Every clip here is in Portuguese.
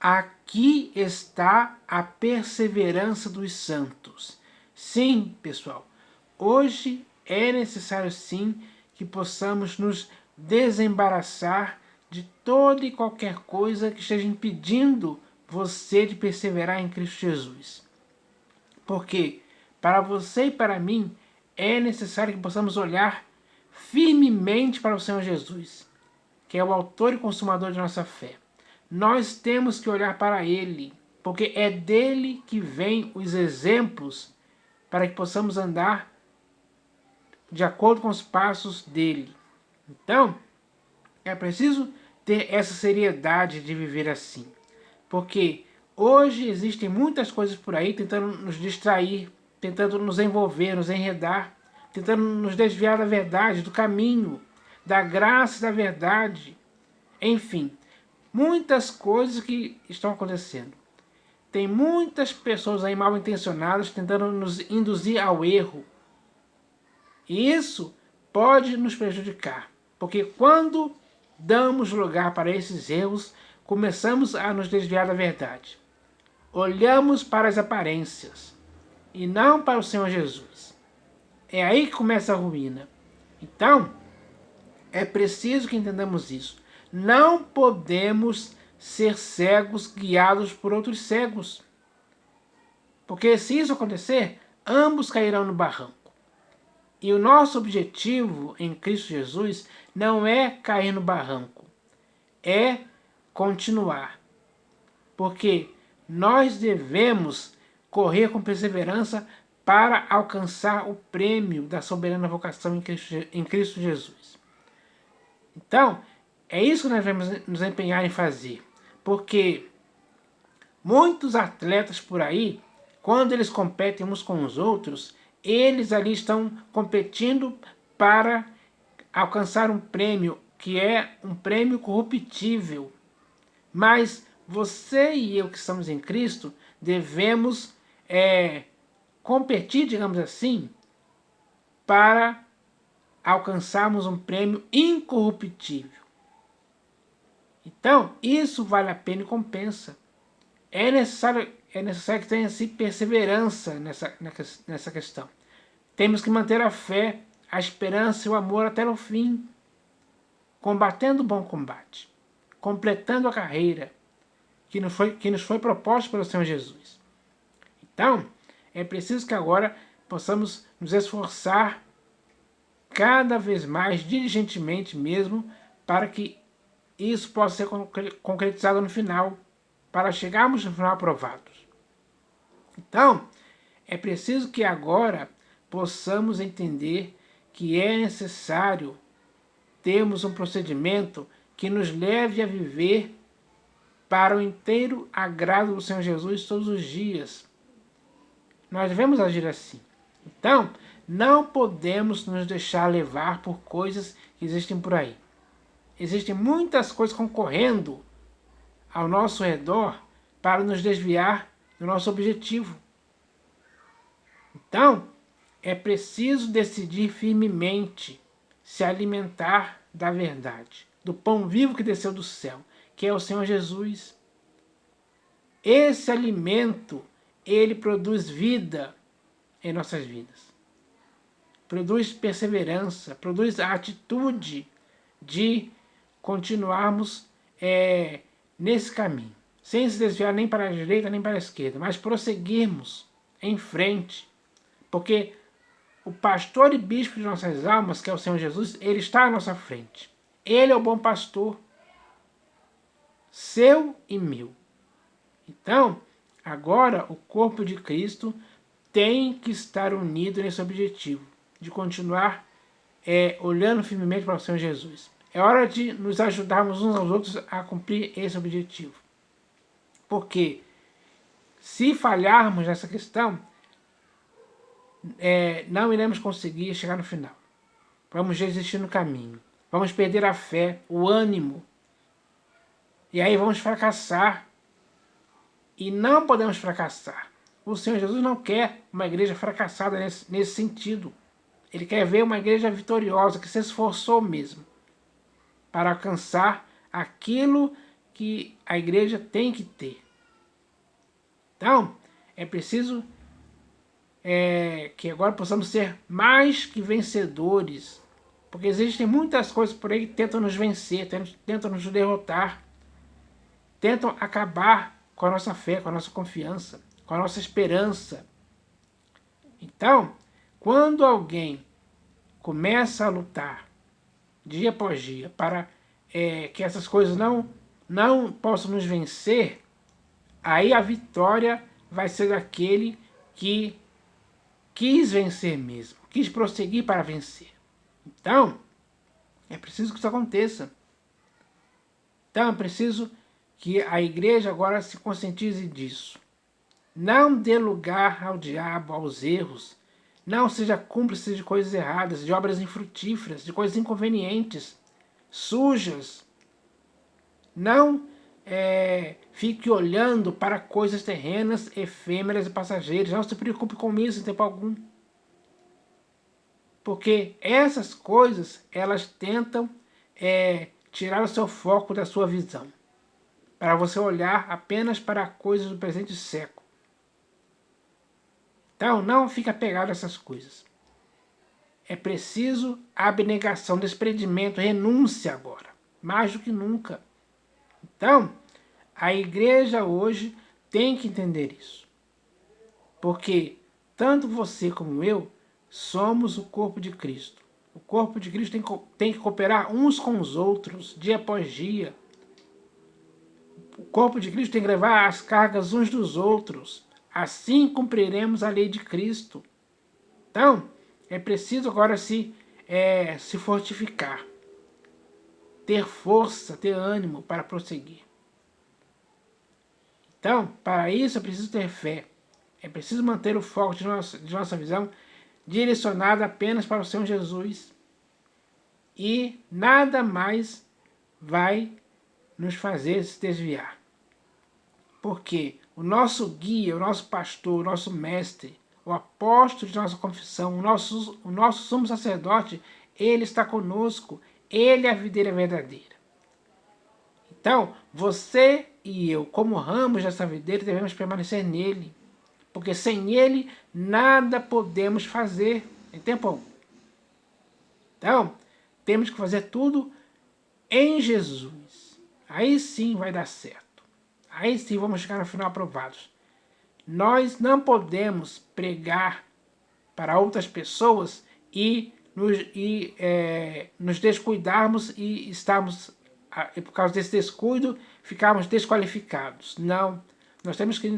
aqui está a perseverança dos santos. Sim, pessoal, hoje é necessário sim que possamos nos desembaraçar de toda e qualquer coisa que esteja impedindo você de perseverar em Cristo Jesus. Porque para você e para mim é necessário que possamos olhar firmemente para o Senhor Jesus, que é o autor e consumador de nossa fé. Nós temos que olhar para Ele, porque é dele que vêm os exemplos para que possamos andar de acordo com os passos dele. Então, é preciso ter essa seriedade de viver assim, porque hoje existem muitas coisas por aí tentando nos distrair, tentando nos envolver, nos enredar, tentando nos desviar da verdade, do caminho, da graça e da verdade. Enfim, muitas coisas que estão acontecendo. Tem muitas pessoas aí mal intencionadas tentando nos induzir ao erro. E isso pode nos prejudicar, porque quando damos lugar para esses erros, começamos a nos desviar da verdade. Olhamos para as aparências e não para o Senhor Jesus. É aí que começa a ruína. Então, é preciso que entendamos isso. Não podemos ser cegos guiados por outros cegos. Porque se isso acontecer, ambos cairão no barranco. E o nosso objetivo em Cristo Jesus não é cair no barranco, é continuar. Porque nós devemos correr com perseverança para alcançar o prêmio da soberana vocação em Cristo Jesus. Então, é isso que nós devemos nos empenhar em fazer. Porque muitos atletas por aí, quando eles competem uns com os outros, eles ali estão competindo para alcançar um prêmio que é um prêmio corruptível. Mas você e eu que estamos em Cristo devemos competir, digamos assim, para alcançarmos um prêmio incorruptível. Então, isso vale a pena e compensa. É necessário que tenha-se perseverança nessa questão. Temos que manter a fé, a esperança e o amor até o fim, combatendo o bom combate, completando a carreira que nos foi proposta pelo Senhor Jesus. Então, é preciso que agora possamos nos esforçar cada vez mais, diligentemente mesmo, para que isso possa ser concretizado no final, para chegarmos no final aprovados. Então, é preciso que agora possamos entender que é necessário termos um procedimento que nos leve a viver para o inteiro agrado do Senhor Jesus todos os dias. Nós devemos agir assim. Então, não podemos nos deixar levar por coisas que existem por aí. Existem muitas coisas concorrendo ao nosso redor para nos desviar do nosso objetivo. Então, é preciso decidir firmemente se alimentar da verdade, do pão vivo que desceu do céu, que é o Senhor Jesus. Esse alimento, ele produz vida em nossas vidas. Produz perseverança, produz a atitude de continuarmos nesse caminho, sem se desviar nem para a direita nem para a esquerda, mas prosseguirmos em frente, porque o pastor e bispo de nossas almas, que é o Senhor Jesus, ele está à nossa frente. Ele é o bom pastor, seu e meu. Então, agora o corpo de Cristo tem que estar unido nesse objetivo, de continuar olhando firmemente para o Senhor Jesus. É hora de nos ajudarmos uns aos outros a cumprir esse objetivo. Porque se falharmos nessa questão, não iremos conseguir chegar no final. Vamos desistir no caminho. Vamos perder a fé, o ânimo. E aí vamos fracassar. E não podemos fracassar. O Senhor Jesus não quer uma igreja fracassada nesse sentido. Ele quer ver uma igreja vitoriosa, que se esforçou mesmo para alcançar aquilo que a igreja tem que ter. Então, é preciso que agora possamos ser mais que vencedores, porque existem muitas coisas por aí que tentam nos vencer, tentam nos derrotar, tentam acabar com a nossa fé, com a nossa confiança, com a nossa esperança. Então, quando alguém começa a lutar dia após dia para que essas coisas não possam nos vencer, aí a vitória vai ser daquele que quis vencer mesmo, quis prosseguir para vencer. Então, é preciso que isso aconteça. Então, é preciso que a igreja agora se conscientize disso. Não dê lugar ao diabo, aos erros. Não seja cúmplice de coisas erradas, de obras infrutíferas, de coisas inconvenientes, sujas. Não fique olhando para coisas terrenas, efêmeras e passageiras. Não se preocupe com isso em tempo algum. Porque essas coisas, elas tentam tirar o seu foco da sua visão, para você olhar apenas para coisas do presente século. Então, não fique apegado a essas coisas. É preciso abnegação, desprendimento, renúncia agora, mais do que nunca. Então, a igreja hoje tem que entender isso. Porque tanto você como eu somos o corpo de Cristo. O corpo de Cristo tem que cooperar uns com os outros, dia após dia. O corpo de Cristo tem que levar as cargas uns dos outros. Assim cumpriremos a lei de Cristo. Então, é preciso agora se fortificar. Ter força, ter ânimo para prosseguir. Então, para isso é preciso ter fé. É preciso manter o foco de nossa visão direcionada apenas para o Senhor Jesus. E nada mais vai nos fazer se desviar. Porque o nosso guia, o nosso pastor, o nosso mestre, o apóstolo de nossa confissão, o nosso sumo sacerdote, ele está conosco. Ele é a videira verdadeira. Então, você e eu, como ramos dessa videira, devemos permanecer nele. Porque sem ele, nada podemos fazer em tempo algum. Então, temos que fazer tudo em Jesus. Aí sim vai dar certo. Aí sim vamos chegar no final aprovados. Nós não podemos pregar para outras pessoas e nos descuidarmos e por causa desse descuido, ficarmos desqualificados. Não. Nós temos que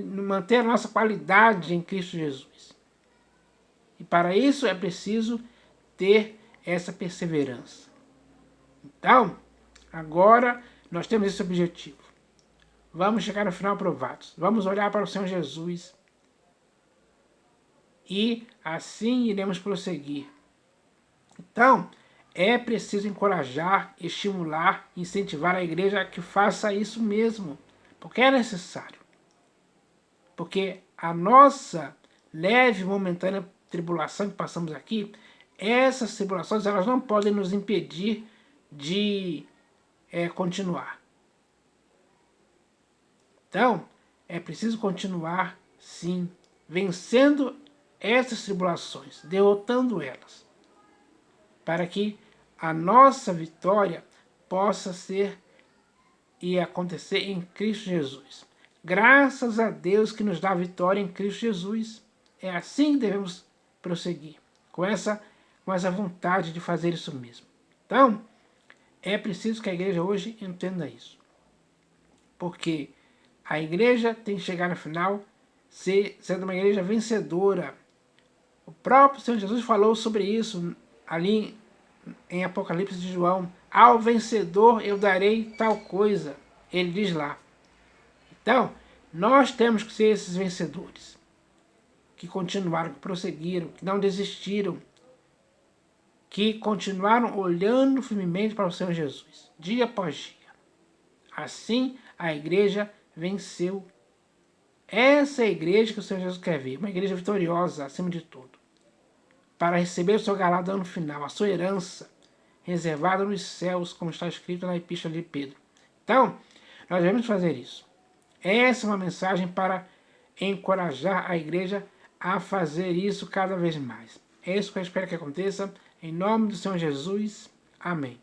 manter a nossa qualidade em Cristo Jesus. E para isso é preciso ter essa perseverança. Então, agora nós temos esse objetivo. Vamos chegar no final aprovados. Vamos olhar para o Senhor Jesus. E assim iremos prosseguir. Então, é preciso encorajar, estimular, incentivar a igreja a que faça isso mesmo. Porque é necessário. Porque a nossa leve e momentânea tribulação que passamos aqui, essas tribulações elas não podem nos impedir de continuar. Então, é preciso continuar, sim, vencendo essas tribulações, derrotando elas, para que a nossa vitória possa ser e acontecer em Cristo Jesus. Graças a Deus que nos dá vitória em Cristo Jesus. É assim que devemos prosseguir, com essa vontade de fazer isso mesmo. Então, é preciso que a igreja hoje entenda isso. Porque a igreja tem que chegar no final sendo uma igreja vencedora. O próprio Senhor Jesus falou sobre isso ali em Apocalipse de João. Ao vencedor eu darei tal coisa. Ele diz lá. Então, nós temos que ser esses vencedores. Que continuaram, que prosseguiram, que não desistiram. Que continuaram olhando firmemente para o Senhor Jesus. Dia após dia. Assim, a igreja venceu. Essa é a igreja que o Senhor Jesus quer ver. Uma igreja vitoriosa, acima de tudo. Para receber o seu galardão no final. A sua herança reservada nos céus, como está escrito na Epístola de Pedro. Então, Nós devemos fazer isso. Essa é uma mensagem para encorajar a igreja a fazer isso cada vez mais. É isso que eu espero que aconteça. Em nome do Senhor Jesus. Amém.